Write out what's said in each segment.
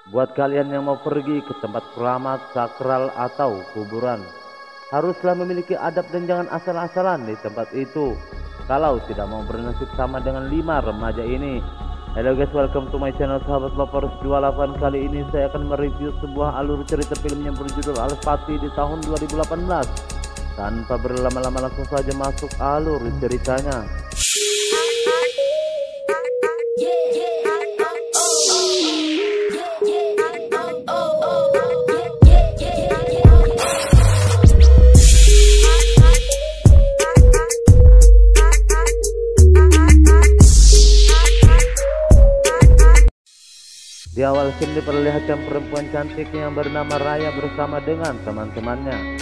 Buat kalian yang mau pergi ke tempat keramat, sakral atau kuburan, haruslah memiliki adab dan jangan asal-asalan di tempat itu. Kalau tidak mau bernasib sama dengan 5 remaja ini. Hello guys, welcome to my channel sahabat Lovers 28. Kali ini saya akan mereview sebuah alur cerita film yang berjudul Alas Pati di tahun 2018. Tanpa berlama-lama langsung saja masuk alur ceritanya. Di awal scene diperlihatkan perempuan cantik yang bernama Raya bersama dengan teman-temannya.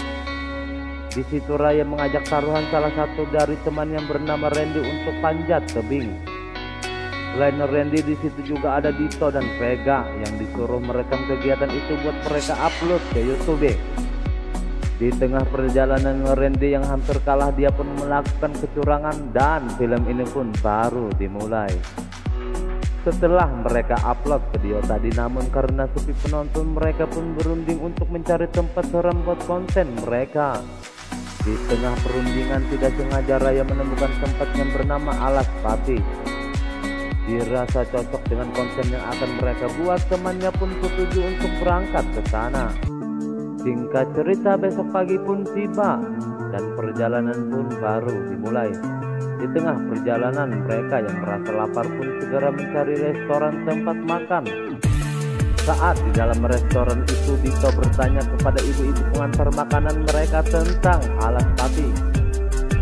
Di situ Raya mengajak taruhan salah satu dari teman yang bernama Randy untuk panjat tebing. Selain Randy, di situ juga ada Dito dan Vega yang disuruh merekam kegiatan itu buat mereka upload ke YouTube. Di tengah perjalanan Randy yang hampir kalah, dia pun melakukan kecurangan dan film ini pun baru dimulai. Setelah mereka upload video tadi, namun karena sepi penonton, mereka pun berunding untuk mencari tempat seram buat konten mereka. Di tengah perundingan tidak sengaja Raya menemukan tempat yang bernama Alas Pati. Dirasa cocok dengan konten yang akan mereka buat, temannya pun setuju untuk berangkat ke sana. Singkat cerita, besok pagi pun tiba dan perjalanan pun baru dimulai. Di tengah perjalanan, mereka yang merasa lapar pun segera mencari restoran tempat makan. Saat di dalam restoran itu, Dito bertanya kepada ibu-ibu pengantar makanan mereka tentang Alas Pati.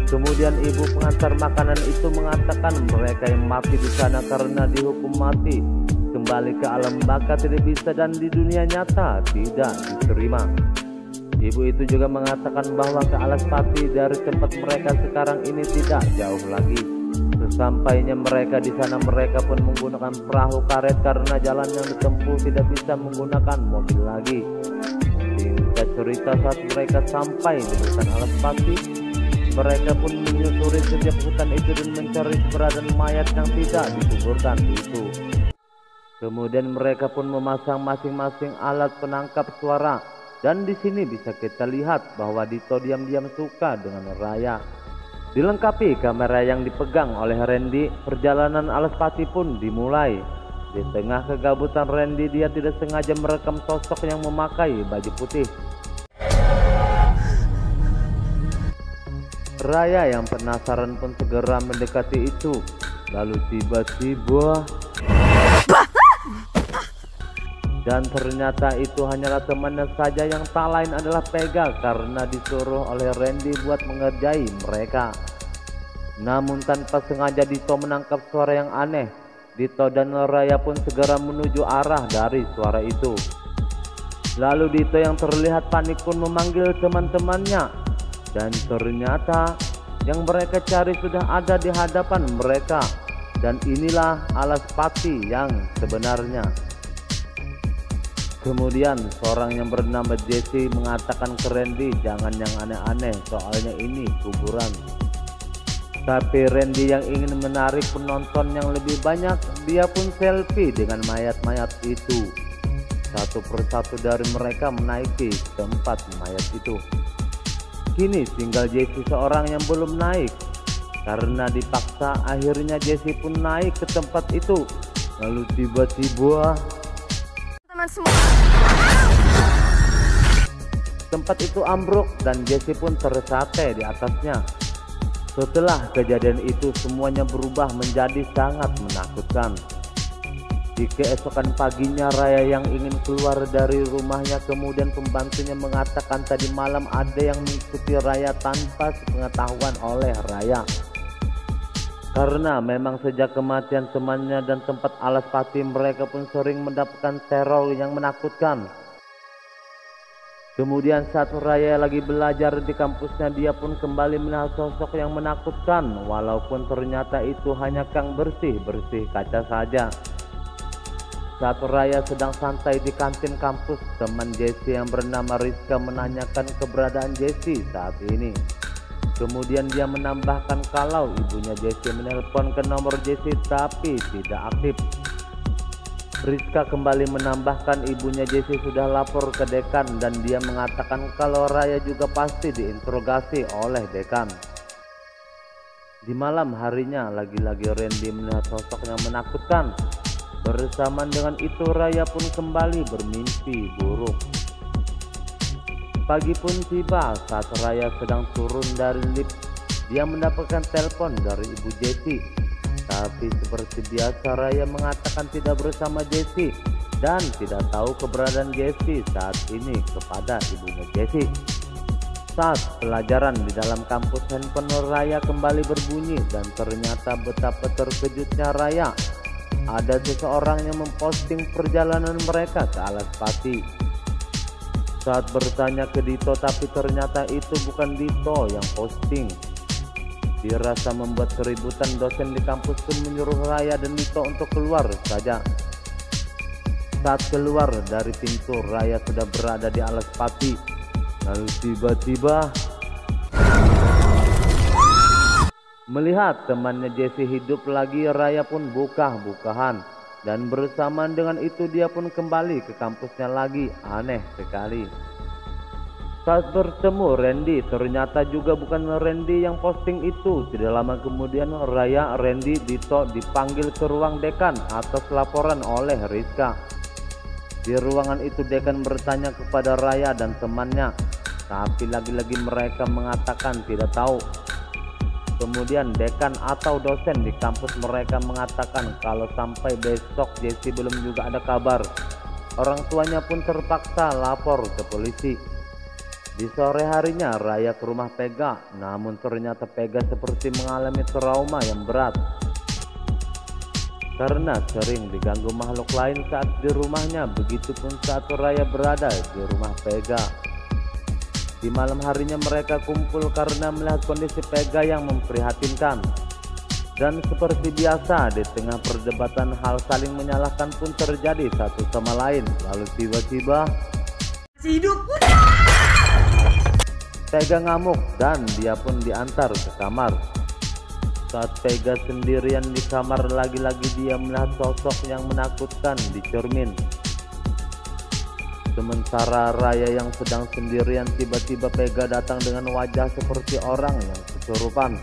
Kemudian ibu pengantar makanan itu mengatakan mereka yang mati di sana karena dihukum mati kembali ke alam baka tidak bisa dan di dunia nyata tidak diterima. Ibu itu juga mengatakan bahwa ke Alas Pati dari tempat mereka sekarang ini tidak jauh lagi. Sesampainya mereka di sana, mereka pun menggunakan perahu karet karena jalan yang ditempuh tidak bisa menggunakan mobil lagi. Singkat cerita, saat mereka sampai di hutan Alas Pati, mereka pun menyusuri setiap hutan itu dan mencari keberadaan mayat yang tidak dikuburkan itu. Kemudian mereka pun memasang masing-masing alat penangkap suara. Dan di sini bisa kita lihat bahwa Dito diam-diam suka dengan Raya. Dilengkapi kamera yang dipegang oleh Randy, perjalanan Alas Pati pun dimulai. Di tengah kegabutan Randy, dia tidak sengaja merekam sosok yang memakai baju putih. Raya yang penasaran pun segera mendekati itu. Lalu tiba-tiba, dan ternyata itu hanyalah temannya saja yang tak lain adalah Vega karena disuruh oleh Randy buat mengerjai mereka. Namun tanpa sengaja Dito menangkap suara yang aneh. Dito dan Raya pun segera menuju arah dari suara itu. Lalu Dito yang terlihat panik pun memanggil teman-temannya. Dan ternyata yang mereka cari sudah ada di hadapan mereka. Dan inilah Alas Pati yang sebenarnya. Kemudian seorang yang bernama Jesse mengatakan ke Randy, jangan yang aneh-aneh, soalnya ini kuburan. Tapi Randy yang ingin menarik penonton yang lebih banyak, dia pun selfie dengan mayat-mayat itu. Satu persatu dari mereka menaiki tempat mayat itu. Kini tinggal Jesse seorang yang belum naik. Karena dipaksa, akhirnya Jesse pun naik ke tempat itu. Lalu tiba-tiba tempat itu ambruk dan Jesse pun tersate di atasnya. Setelah kejadian itu, semuanya berubah menjadi sangat menakutkan. Di keesokan paginya, Raya yang ingin keluar dari rumahnya, kemudian pembantunya mengatakan tadi malam ada yang mengikuti Raya tanpa sepengetahuan oleh Raya. Karena memang sejak kematian temannya dan tempat Alas Pati, mereka pun sering mendapatkan teror yang menakutkan. Kemudian saat Raya lagi belajar di kampusnya, dia pun kembali melihat sosok yang menakutkan. Walaupun ternyata itu hanya kang bersih-bersih kaca saja. Saat Raya sedang santai di kantin kampus, teman Jesse yang bernama Rizka menanyakan keberadaan Jesse saat ini. Kemudian dia menambahkan kalau ibunya Jesse menelpon ke nomor Jesse tapi tidak aktif. Rizka kembali menambahkan ibunya Jesse sudah lapor ke dekan dan dia mengatakan kalau Raya juga pasti diinterogasi oleh dekan. Di malam harinya lagi-lagi Randy melihat sosok yang menakutkan. Bersamaan dengan itu Raya pun kembali bermimpi buruk. Pagi pun tiba saat Raya sedang turun dari lift. Dia mendapatkan telepon dari ibu Jesse. Tapi seperti biasa Raya mengatakan tidak bersama Jesse dan tidak tahu keberadaan Jesse saat ini kepada ibunya Jesse. Saat pelajaran di dalam kampus, handphone Raya kembali berbunyi dan ternyata betapa terkejutnya Raya. Ada seseorang yang memposting perjalanan mereka ke Alaspati. Saat bertanya ke Dito, tapi ternyata itu bukan Dito yang posting. Dirasa membuat keributan, dosen di kampus pun menyuruh Raya dan Dito untuk keluar saja. Saat keluar dari pintu, Raya sudah berada di Alaspati. Lalu tiba-tiba melihat temannya Jesse hidup lagi, Raya pun buka-bukahan. Dan bersamaan dengan itu dia pun kembali ke kampusnya lagi. Aneh sekali. Saat bertemu Randy, ternyata juga bukan Randy yang posting itu. Tidak lama kemudian Raya, Randy, Dito dipanggil ke ruang dekan atas laporan oleh Rizka. Di ruangan itu dekan bertanya kepada Raya dan temannya, tapi lagi-lagi mereka mengatakan tidak tahu. Kemudian dekan atau dosen di kampus mereka mengatakan kalau sampai besok Jesse belum juga ada kabar. Orang tuanya pun terpaksa lapor ke polisi. Di sore harinya Raya ke rumah Pega, namun ternyata Pega seperti mengalami trauma yang berat karena sering diganggu makhluk lain saat di rumahnya. Begitupun saat Raya berada di rumah Pega. Di malam harinya mereka kumpul karena melihat kondisi Pega yang memprihatinkan. Dan seperti biasa di tengah perdebatan hal saling menyalahkan pun terjadi satu sama lain. Lalu tiba-tiba Pega ngamuk dan dia pun diantar ke kamar. Saat Pega sendirian di kamar, lagi-lagi dia melihat sosok yang menakutkan di cermin. Sementara Raya yang sedang sendirian, tiba-tiba Pega datang dengan wajah seperti orang yang kesurupan.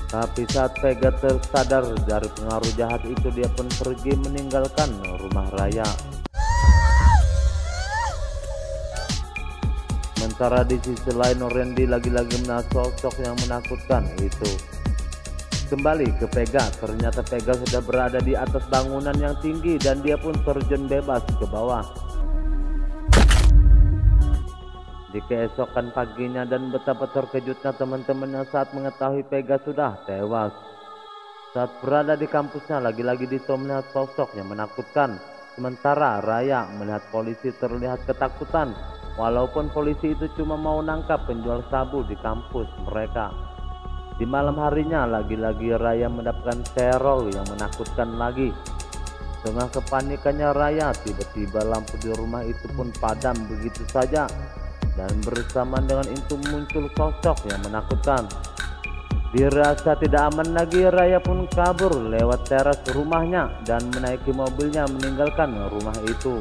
Tapi saat Pega tersadar dari pengaruh jahat itu, dia pun pergi meninggalkan rumah Raya. Sementara di sisi lain Randy lagi-lagi melihat sosok yang menakutkan itu. Kembali ke Pega, ternyata Pega sudah berada di atas bangunan yang tinggi dan dia pun terjun bebas ke bawah. Di keesokan paginya dan betapa terkejutnya teman-temannya saat mengetahui Pega sudah tewas. Saat berada di kampusnya, lagi-lagi Dito melihat sosok yang menakutkan. Sementara Raya melihat polisi terlihat ketakutan. Walaupun polisi itu cuma mau nangkap penjual sabu di kampus mereka. Di malam harinya lagi-lagi Raya mendapatkan teror yang menakutkan lagi. Dengan kepanikannya Raya, tiba-tiba lampu di rumah itu pun padam begitu saja. Dan bersamaan dengan itu muncul sosok yang menakutkan. Dirasa tidak aman lagi, Raya pun kabur lewat teras rumahnya dan menaiki mobilnya meninggalkan rumah itu.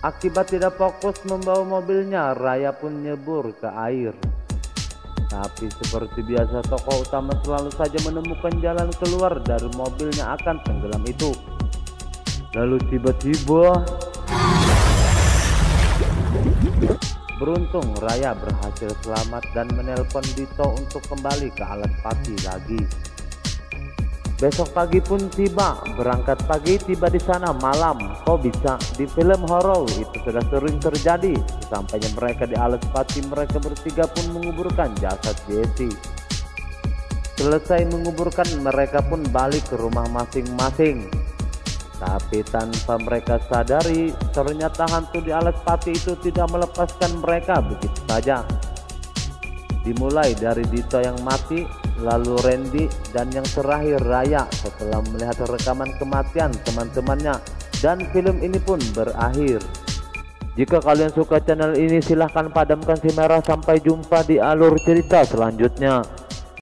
Akibat tidak fokus membawa mobilnya, Raya pun nyebur ke air. Tapi seperti biasa tokoh utama selalu saja menemukan jalan keluar dari mobilnya akan tenggelam itu. Lalu tiba-tiba beruntung Raya berhasil selamat dan menelpon Dito untuk kembali ke Alaspati lagi. Besok pagi pun tiba, berangkat pagi tiba di sana malam. Kok bisa? Di film horor itu sudah sering terjadi. Sesampainya mereka di Alaspati, mereka bertiga pun menguburkan jasad Jesse. Selesai menguburkan, mereka pun balik ke rumah masing-masing. Tapi tanpa mereka sadari, ternyata hantu di Alaspati itu tidak melepaskan mereka begitu saja. Dimulai dari Dito yang mati, lalu Randy, dan yang terakhir Raya setelah melihat rekaman kematian teman-temannya, dan film ini pun berakhir. Jika kalian suka channel ini, silahkan padamkan si merah. Sampai jumpa di alur cerita selanjutnya.